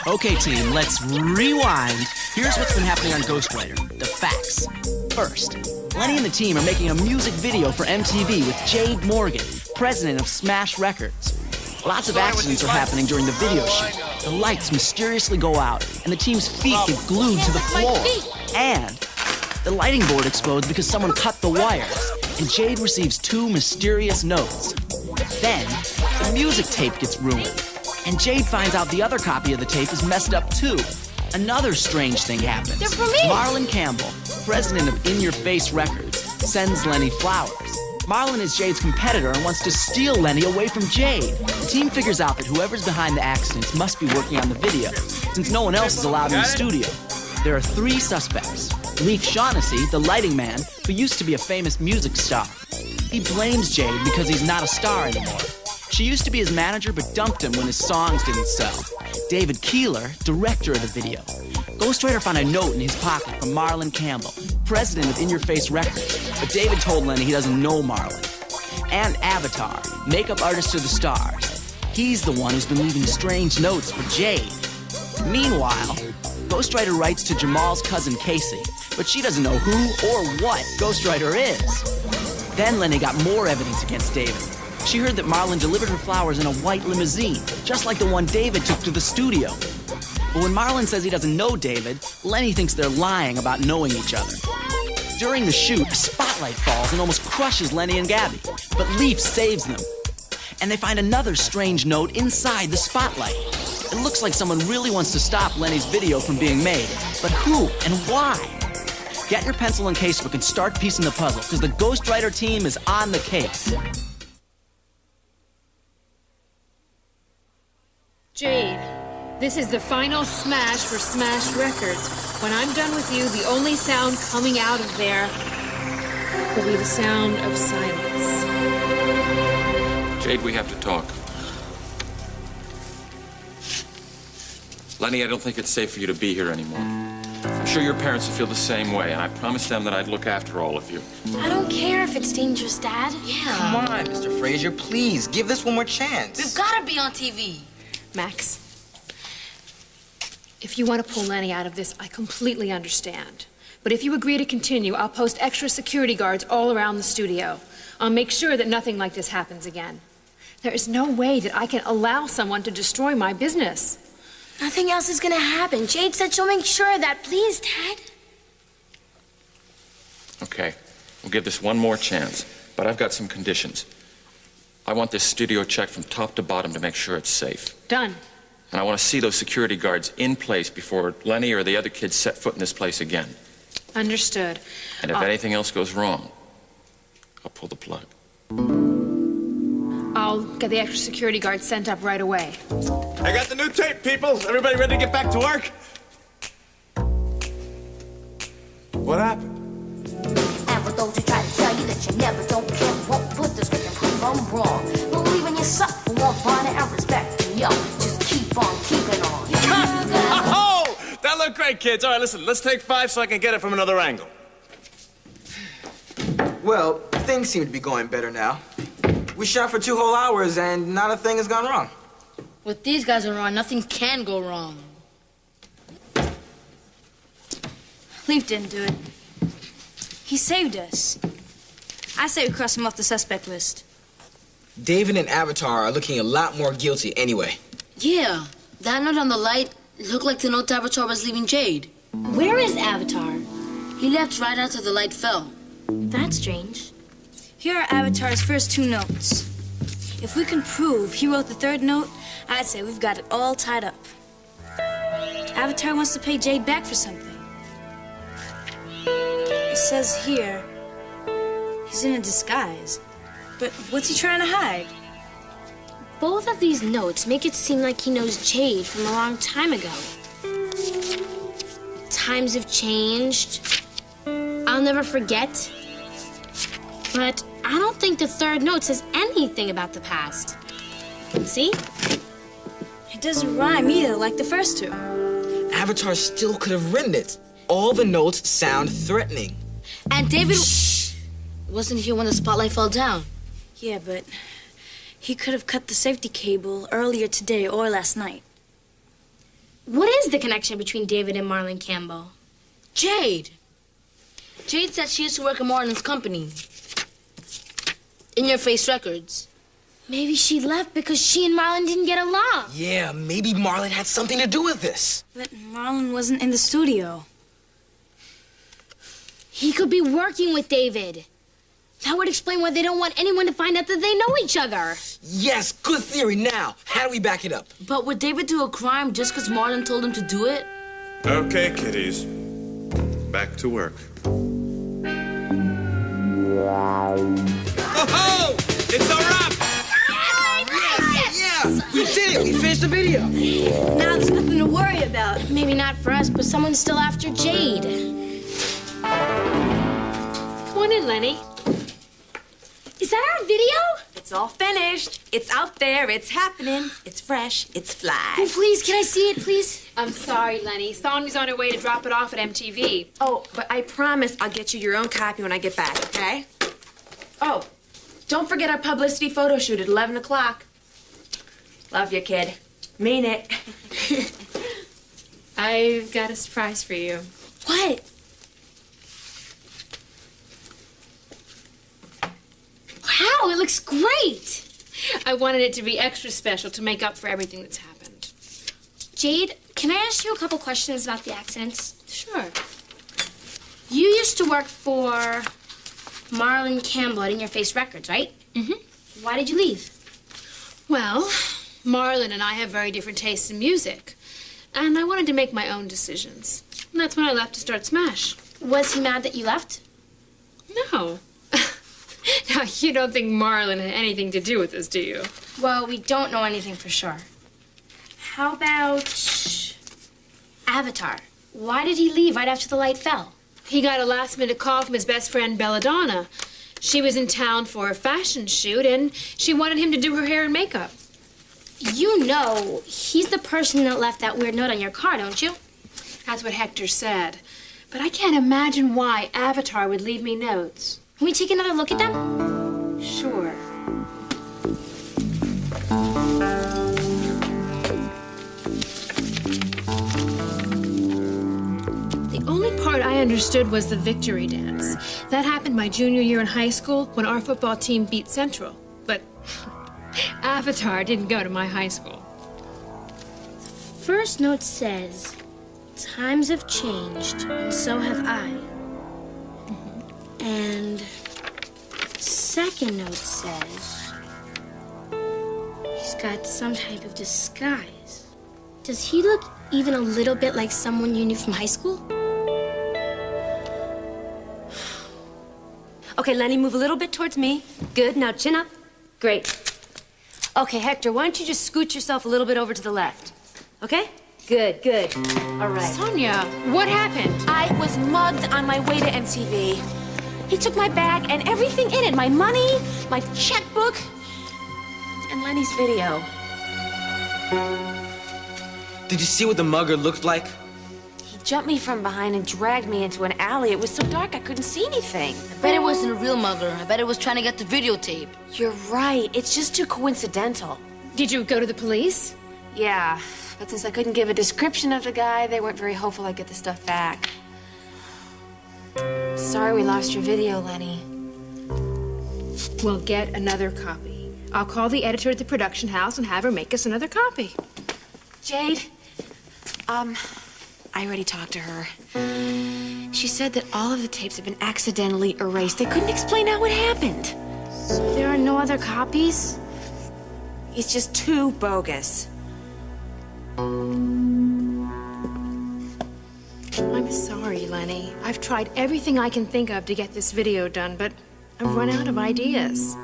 Okay, team, let's rewind. Here's what's been happening on Ghostwriter. The facts. First, Lenni and the team are making a music video for MTV with Jade Morgan, president of Smash Records. Lots of accidents are happening during the video shoot. The lights mysteriously go out, and the team's feet get glued to the floor. And the lighting board explodes because someone cut the wires, and Jade receives 2 mysterious notes. Then, the music tape gets ruined, and Jade finds out the other copy of the tape is messed up too. Another strange thing happens. They're for me! Marlon Campbell, president of In Your Face Records, sends Lenni flowers. Marlon is Jade's competitor and wants to steal Lenni away from Jade. The team figures out that whoever's behind the accidents must be working on the video, since no one else is allowed in the studio. There are 3 suspects. Leif Shaughnessy, the lighting man, who used to be a famous music star. He blames Jade because he's not a star anymore. She used to be his manager but dumped him when his songs didn't sell. David Keeler, director of the video. Ghostwriter found a note in his pocket from Marlon Campbell, president of In Your Face Records, but David told Lenni he doesn't know Marlon. And Avatar, makeup artist to the stars. He's the one who's been leaving strange notes for Jade. Meanwhile, Ghostwriter writes to Jamal's cousin Casey, but she doesn't know who or what Ghostwriter is. Then Lenni got more evidence against David. She heard that Marlon delivered her flowers in a white limousine, just like the one David took to the studio. But when Marlon says he doesn't know David, Lenni thinks they're lying about knowing each other. During the shoot, a spotlight falls and almost crushes Lenni and Gabby, but Leif saves them. And they find another strange note inside the spotlight. It looks like someone really wants to stop Lenni's video from being made, but who and why? Get your pencil and casebook and start piecing the puzzle, because the Ghostwriter team is on the case. Jade, this is the final smash for Smash Records. When I'm done with you, the only sound coming out of there will be the sound of silence. Jade, we have to talk. Lenni, I don't think it's safe for you to be here anymore. I'm sure your parents will feel the same way, and I promised them that I'd look after all of you. I don't care if it's dangerous, Dad. Yeah. Come on, Mr. Frazier, please, give this one more chance. We've got to be on TV. Max, if you want to pull Lenni out of this, I completely understand. But if you agree to continue, I'll post extra security guards all around the studio. I'll make sure that nothing like this happens again. There is no way that I can allow someone to destroy my business. Nothing else is going to happen. Jade said she'll make sure of that. Please, Dad. Okay, we'll give this one more chance, but I've got some conditions. I want this studio checked from top to bottom to make sure it's safe. Done. And I want to see those security guards in place before Lenni or the other kids set foot in this place again. Understood. And if anything else goes wrong, I'll pull the plug. I'll get the extra security guards sent up right away. I got the new tape, people. Everybody ready to get back to work? What happened? And for those who try to tell you that you never don't care, won't put this way and prove I'm wrong. Believe in yourself and won't find it and respect you. Just keep on keeping on. Oh, that looked great, kids. All right, listen, let's take 5 so I can get it from another angle. Well, things seem to be going better now. We shot for 2 whole hours and not a thing has gone wrong. With these guys around, nothing can go wrong. Leif didn't do it. He saved us. I say we cross him off the suspect list. David and Avatar are looking a lot more guilty anyway. Yeah, that note on the light looked like the note Avatar was leaving Jade. Where is Avatar? He left right after the light fell. That's strange. Here are Avatar's first 2 notes. If we can prove he wrote the 3rd note, I'd say we've got it all tied up. Avatar wants to pay Jade back for something. It says here, he's in a disguise. But what's he trying to hide? Both of these notes make it seem like he knows Jade from a long time ago. Times have changed. I'll never forget. But I don't think the 3rd note says anything about the past. See? It doesn't rhyme either, like the first 2. Avatar still could have written it. All the notes sound threatening. And David... Shh! Wasn't here when the spotlight fell down. Yeah, but he could have cut the safety cable earlier today or last night. is the connection between David and Marlon Campbell? Jade. Jade said she used to work at Marlon's company. In Your Face Records. Maybe she left because she and Marlon didn't get along. Yeah, maybe Marlon had something to do with this. But Marlon wasn't in the studio. He could be working with David. That would explain why they don't want anyone to find out that they know each other. Yes, good theory. Now, how do we back it up? But would David do a crime just because Marlon told him to do it? Okay, kiddies. Back to work. Oh-ho! It's a wrap! Yeah, we did it. We finished the video. Now there's nothing to worry about. Maybe not for us, but someone's still after Jade. Come on in, Lenny. Is that our video? It's all finished. It's out there. It's happening. It's fresh. It's fly. Oh, please, can I see it, please? I'm sorry, Lenny. Sonya's on her way to drop it off at MTV. Oh, but I promise I'll get you your own copy when I get back, okay? Oh, don't forget our publicity photo shoot at 11 o'clock. Love you, kid. Mean it. I've got a surprise for you. What? Wow, it looks great. I wanted it to be extra special to make up for everything that's happened. Jade, can I ask you a couple questions about the accidents? Sure. You used to work for Marlon Campbell at In Your Face Records, right? Mm-hmm. Why did you leave? Well, Marlon and I have very different tastes in music. And I wanted to make my own decisions. And that's when I left to start Smash. Was he mad that you left? No. Now, you don't think Marlon had anything to do with this, do you? Well, we don't know anything for sure. How about Avatar? Why did he leave right after the light fell? He got a last-minute call from his best friend, Belladonna. She was in town for a fashion shoot, and she wanted him to do her hair and makeup. You know, he's the person that left that weird note on your car, don't you? That's what Hector said. But I can't imagine why Avatar would leave me notes. Can we take another look at them? Sure. The only part I understood was the victory dance. That happened my junior year in high school when our football team beat Central. But Avatar didn't go to my high school. First note says, times have changed, and so have I. And second note says, he's got some type of disguise. Does he look even a little bit like someone you knew from high school? Okay, Lenny, move a little bit towards me. Good. Now chin up. Great. Okay, Hector, why don't you just scoot yourself a little bit over to the left? Okay? Good, good. All right. Sonia, what happened? I was mugged on my way to MTV. He took my bag and everything in it. My money, my checkbook, and Lenny's video. Did you see what the mugger looked like? He jumped me from behind and dragged me into an alley. It was so dark I couldn't see anything. I bet it wasn't a real mugger. I bet it was trying to get the videotape. You're right. It's just too coincidental. Did you go to the police? Yeah, but since I couldn't give a description of the guy, they weren't very hopeful I'd get the stuff back. Sorry we lost your video, Lenny. We'll get another copy. I'll call the editor at the production house and have her make us another copy. Jade, I already talked to her. She said that all of the tapes have been accidentally erased. They couldn't explain how it happened. So there are no other copies? It's just too bogus. I'm sorry, Lenny. I've tried everything I can think of to get this video done, but I've run out of ideas.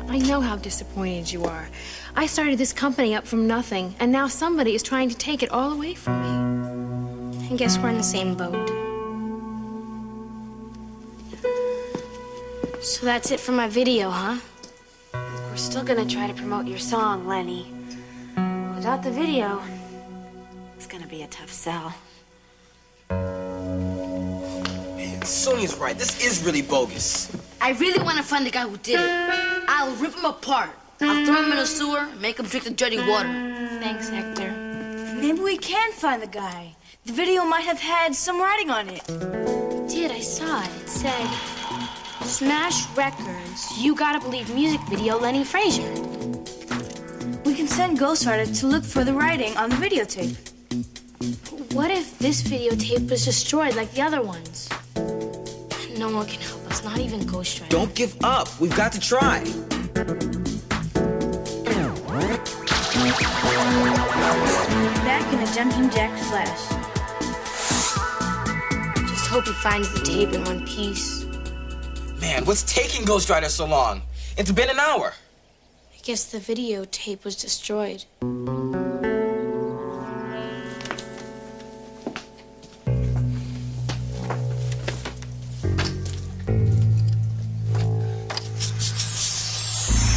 I know how disappointed you are. I started this company up from nothing, and now somebody is trying to take it all away from me. I guess we're in the same boat. So that's it for my video, huh? We're still gonna try to promote your song, Lenny. Without the video, it's gonna be a tough sell. Man, Sonia's right. This is really bogus. I really want to find the guy who did it. I'll rip him apart. I'll throw him in a sewer and make him drink the dirty water. Thanks, Hector. Then Maybe we can find the guy. The video might have had some writing on it. It did, I saw it. It said, Smash Records, You Gotta Believe music video, Lenni Frazier. We can send Ghostwriter to look for the writing on the videotape. What if this videotape was destroyed like the other ones? No one can help us, not even Ghostwriter. Don't give up. We've got to try. Back in a jumping jack flash. Just hope he finds the tape in one piece. Man, what's taking Ghostwriter so long? It's been an hour. I guess the videotape was destroyed.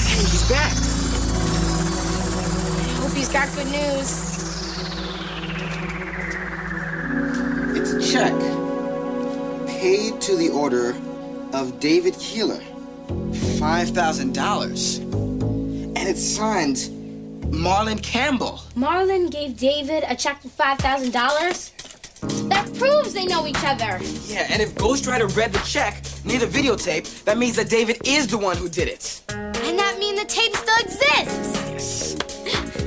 He's back. I hope he's got good news. It's a check paid to the order of David Keeler. $5,000. And it's signed Marlon Campbell. Marlon gave David a check for $5,000? That proves they know each other. Yeah, and if Ghostwriter read the check near the videotape, that means that David is the one who did it. And that means the tape still exists. Yes.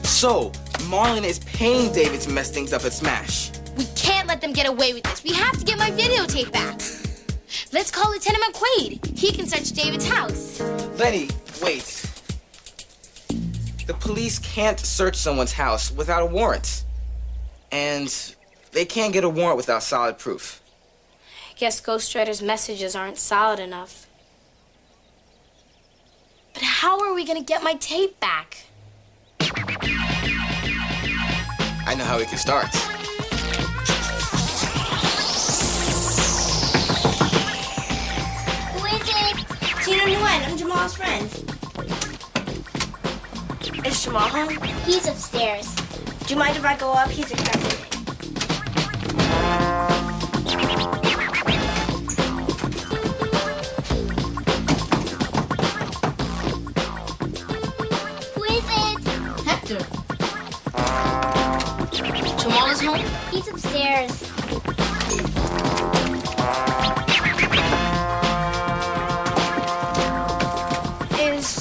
So, Marlon is paying David to mess things up at Smash. We can't let them get away with this. We have to get my videotape back. Let's call Lieutenant McQuaid. He can search David's house. Lenni, wait. The police can't search someone's house without a warrant. And they can't get a warrant without solid proof. I guess Ghostwriter's messages aren't solid enough. But how are we gonna get my tape back? I know how we can start. Who is it? Tina Nguyen, I'm Jamal's friend. Is Jamal home? He's upstairs. Do you mind if I go up? He's expecting it. Who is it? Hector. Jamal is home? He's upstairs.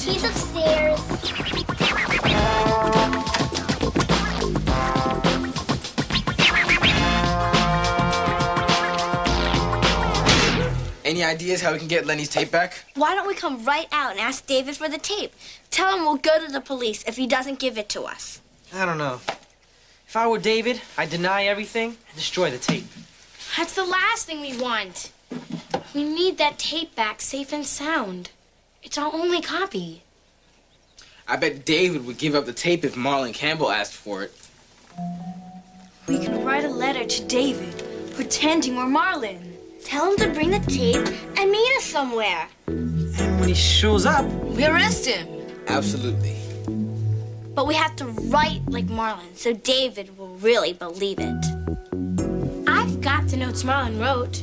He's upstairs. Any ideas how we can get Lenni's tape back? Why don't we come right out and ask David for the tape? Tell him we'll go to the police if he doesn't give it to us. I don't know. If I were David, I'd deny everything and destroy the tape. That's the last thing we want. We need that tape back safe and sound. It's our only copy. I bet David would give up the tape if Marlon Campbell asked for it. We can write a letter to David, pretending we're Marlon. Tell him to bring the tape and meet us somewhere. And when he shows up, We arrest him. Absolutely. But we have to write like Marlon so David will really believe it. I've got the notes Marlon wrote,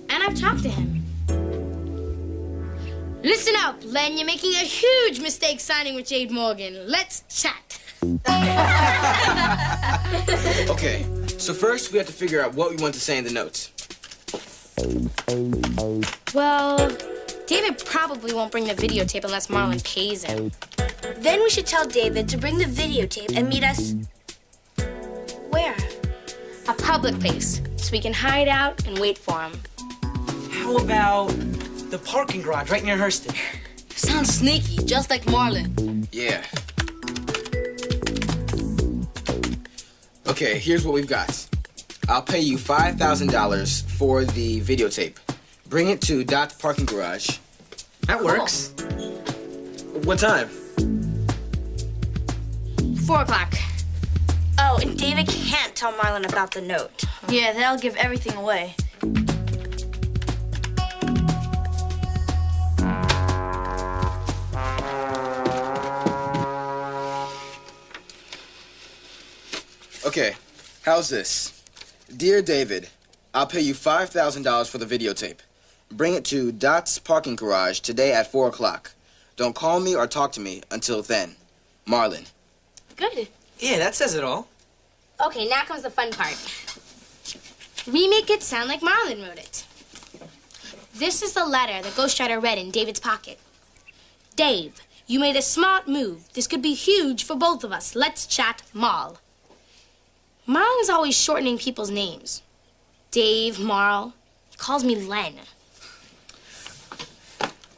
and I've talked to him. Listen up, Len. You're making a huge mistake signing with Jade Morgan. Let's chat. Okay, so first we have to figure out what we want to say in the notes. Well, David probably won't bring the videotape unless Marlon pays him. Then we should tell David to bring the videotape and meet us... where? A public place, so we can hide out and wait for him. how about the parking garage right near Hurston? Sounds sneaky, just like Marlon. Yeah. Okay, here's what we've got. I'll pay you $5,000 for the videotape. Bring it to Dot's parking garage. That works. What time? 4 o'clock. Oh, and David can't tell Marlon about the note. Yeah, that'll give everything away. Okay, how's this? Dear David, I'll pay you $5,000 for the videotape. Bring it to Dot's parking garage today at 4 o'clock. Don't call me or talk to me until then. Marlon. Good. Yeah, that says it all. Okay, now comes the fun part. We make it sound like Marlon wrote it. This is the letter that Ghostwriter read in David's pocket. Dave, you made a smart move. This could be huge for both of us. Let's chat, Marl. Marlon's always shortening people's names. Dave, Marl. He calls me Len.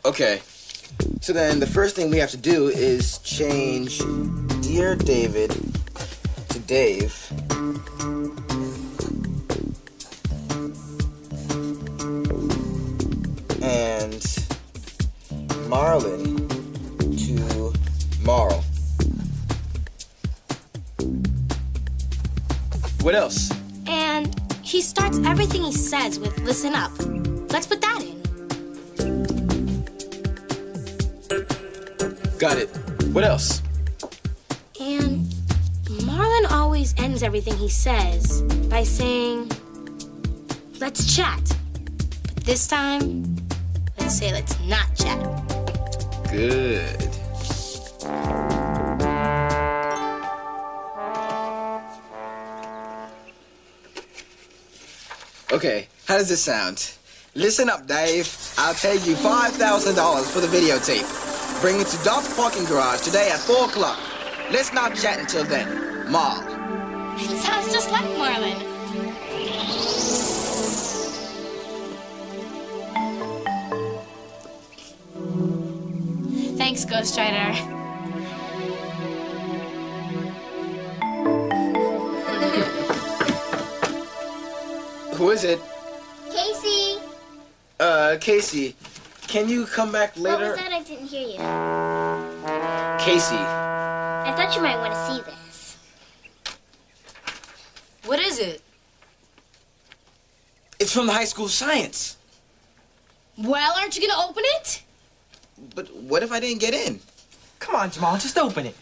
Okay. So then the first thing we have to do is change Dear David to Dave. And Marlon to Marl. What else? And he starts everything he says with listen up. Let's put that in. Got it. What else? And Marlon always ends everything he says by saying, let's chat. But this time, let's say let's not chat. Good. Okay, how does this sound? Listen up, Dave. I'll pay you $5,000 for the videotape. Bring it to Doc's parking garage today at 4 o'clock. Let's not chat until then. Marl. It sounds just like Marlon. Thanks, Ghostwriter. Who is it? Casey. Casey, can you come back later? What was that? I didn't hear you. Casey. I thought you might want to see this. What is it? It's from the high school science. Well, aren't you gonna open it? But what if I didn't get in? Come on, Jamal, just open it.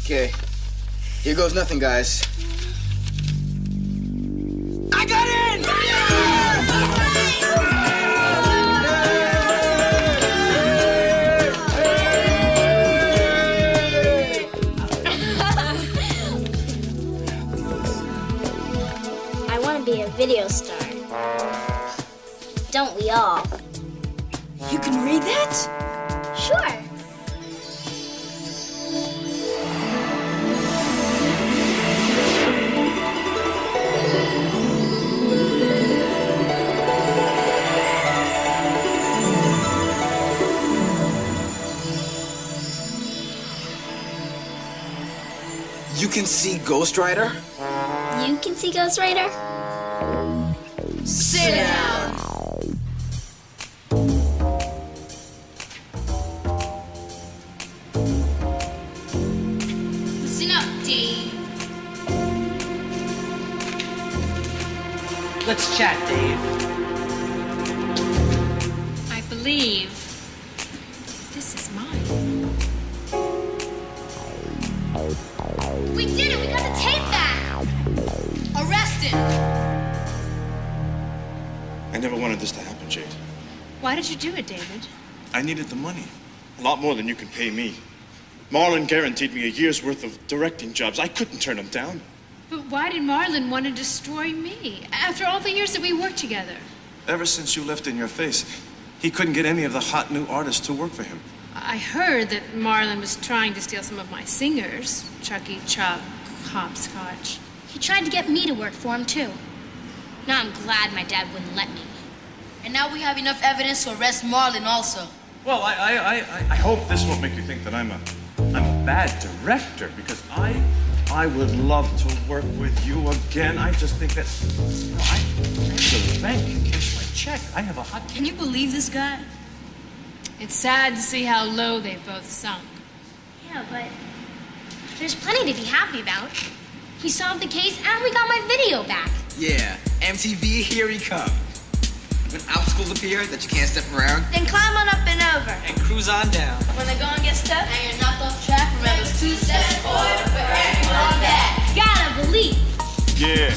Okay. Here goes nothing, guys. I got in! I want to be a video star. Don't we all? You can read that? Sure. You can see Ghostwriter? You can see Ghostwriter? Sit down. Listen up, Dave. Let's chat, Dave. I believe this is mine. We did it! We got the tape back! Arrest him. I never wanted this to happen, Jade. Why did you do it, David? I needed the money. A lot more than you can pay me. Marlon guaranteed me a year's worth of directing jobs. I couldn't turn them down. But why did Marlon want to destroy me after all the years that we worked together? Ever since you left In Your Face, he couldn't get any of the hot new artists to work for him. I heard that Marlon was trying to steal some of my singers. Chucky, Chuck, Hopscotch. He tried to get me to work for him, too. Now I'm glad my dad wouldn't let me. And now we have enough evidence to arrest Marlon also. Well, I hope this won't make you think that I'm a bad director, because I would love to work with you again. I just think that, you know, I go to the bank and cash my check. I have a hot... Can you believe this guy? It's sad to see how low they've both sunk. Yeah, but there's plenty to be happy about. He solved the case and we got my video back. Yeah, MTV, here he comes. When obstacles appear that you can't step around, Then climb on up and over. And cruise on down. When the going gets tough and you're knocked off track, remember 2 steps forward, but everyone back. Gotta believe. Yeah.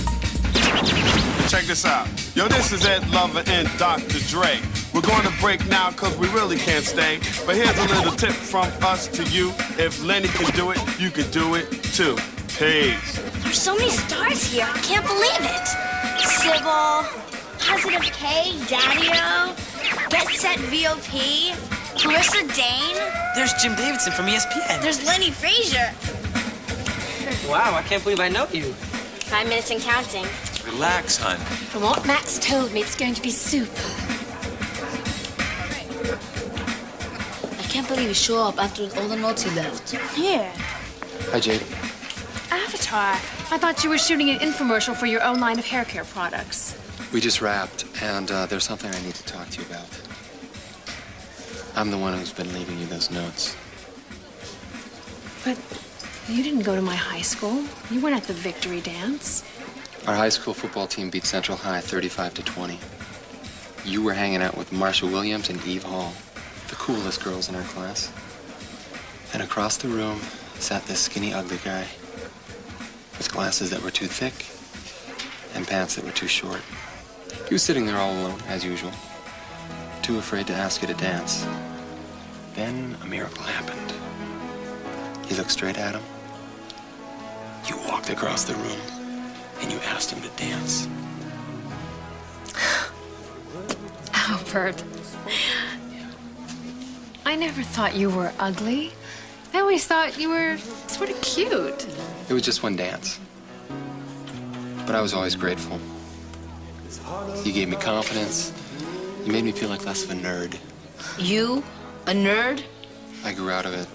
Check this out. Yo, this is Ed Lover and Dr. Dre. We're going to break now because we really can't stay. But here's a little tip from us to you. If Lenny can do it, you can do it too. Peace. There's so many stars here. I can't believe it. Sybil, Positive K, Daddy-O, Get Set VOP, Clarissa Dane. There's Jim Davidson from ESPN. There's Lenny Frazier. Wow, I can't believe I know you. 5 minutes and counting. Relax, hon. From what Max told me, it's going to be super. I can't believe you show up after all the notes he left. Here. Hi, Jade. Avatar, I thought you were shooting an infomercial for your own line of hair care products. We just wrapped, and there's something I need to talk to you about. I'm the one who's been leaving you those notes. But you didn't go to my high school. You weren't at the victory dance. Our high school football team beat Central High 35-20. You were hanging out with Marsha Williams and Eve Hall, the coolest girls in our class. And across the room sat this skinny, ugly guy with glasses that were too thick and pants that were too short. He was sitting there all alone, as usual, too afraid to ask you to dance. Then a miracle happened. You looked straight at him. You walked across the room, and you asked him to dance. Albert, I never thought you were ugly. I always thought you were sort of cute. It was just one dance. But I was always grateful. You gave me confidence. You made me feel like less of a nerd. You? A nerd? I grew out of it.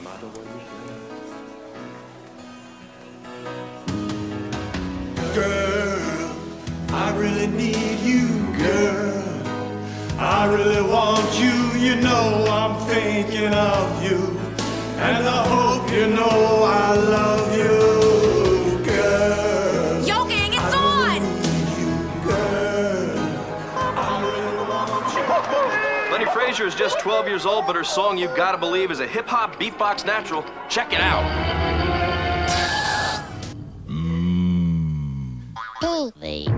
Girl, I really need you, girl. I really want you, you know I'm thinking of you. And I hope you know I love you, girl. Yo, gang, it's on! Lenni Frazier is just 12 years old, but her song You Gotta Believe is a hip-hop beatbox natural. Check it out. Baby.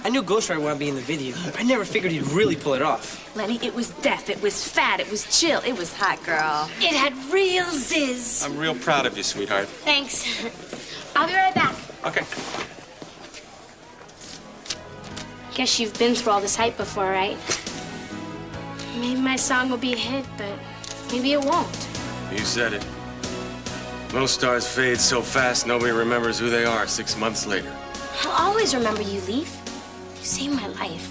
I knew Ghostwriter wanted to be in the video. I never figured he'd really pull it off. Lenny, it was deaf, it was fat, it was chill, it was hot, girl. It had real zizz. I'm real proud of you, sweetheart. Thanks. I'll be right back. Okay. Guess you've been through all this hype before, right? Maybe my song will be a hit, but maybe it won't. You said it. Most stars fade so fast, nobody remembers who they are 6 months later. I'll always remember you, Leaf. You saved my life.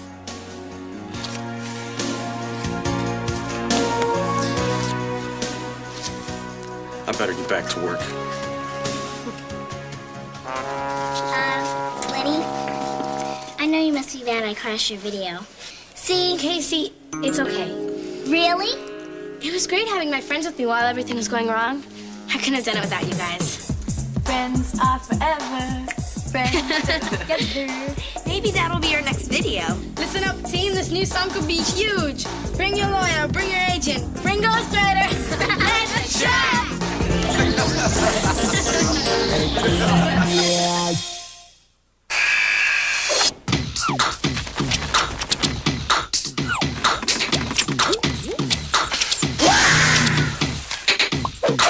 I better get back to work. Lenny, I know you must be mad I crashed your video. See, Casey, it's okay. Really? It was great having my friends with me while everything was going wrong. I couldn't have done it without you guys. Friends are forever. Friends together. Maybe that'll be your next video. Listen up, team. This new song could be huge. Bring your lawyer, bring your agent, bring Ghostwriter. Let's chat!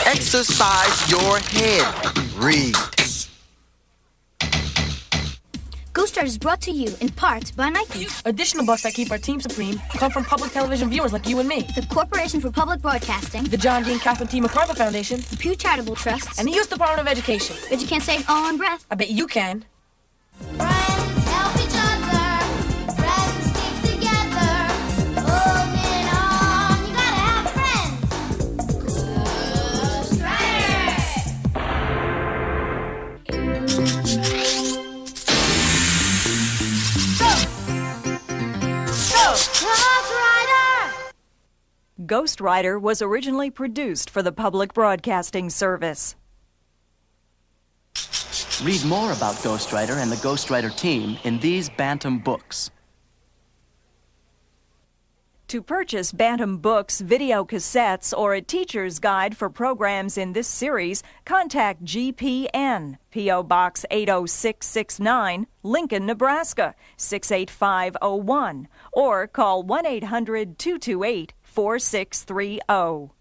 Exercise your head. Read. Ghostwriter is brought to you in part by Nike. Additional bucks that keep our team supreme come from public television viewers like you and me. The Corporation for Public Broadcasting. The John Dean Catherine T. MacArthur Foundation. The Pew Charitable Trust. And the U.S. Department of Education. Bet you can't say it all in breath. I bet you can. Help each other. Friends stick together. Holding on. You gotta have friends. Ghostwriter was originally produced for the Public Broadcasting Service. Read more about Ghostwriter and the Ghostwriter Team in these Bantam books. To purchase Bantam books, video cassettes, or a teacher's guide for programs in this series, contact GPN, P.O. Box 80669, Lincoln, Nebraska, 68501, or call 1-800-228-4630.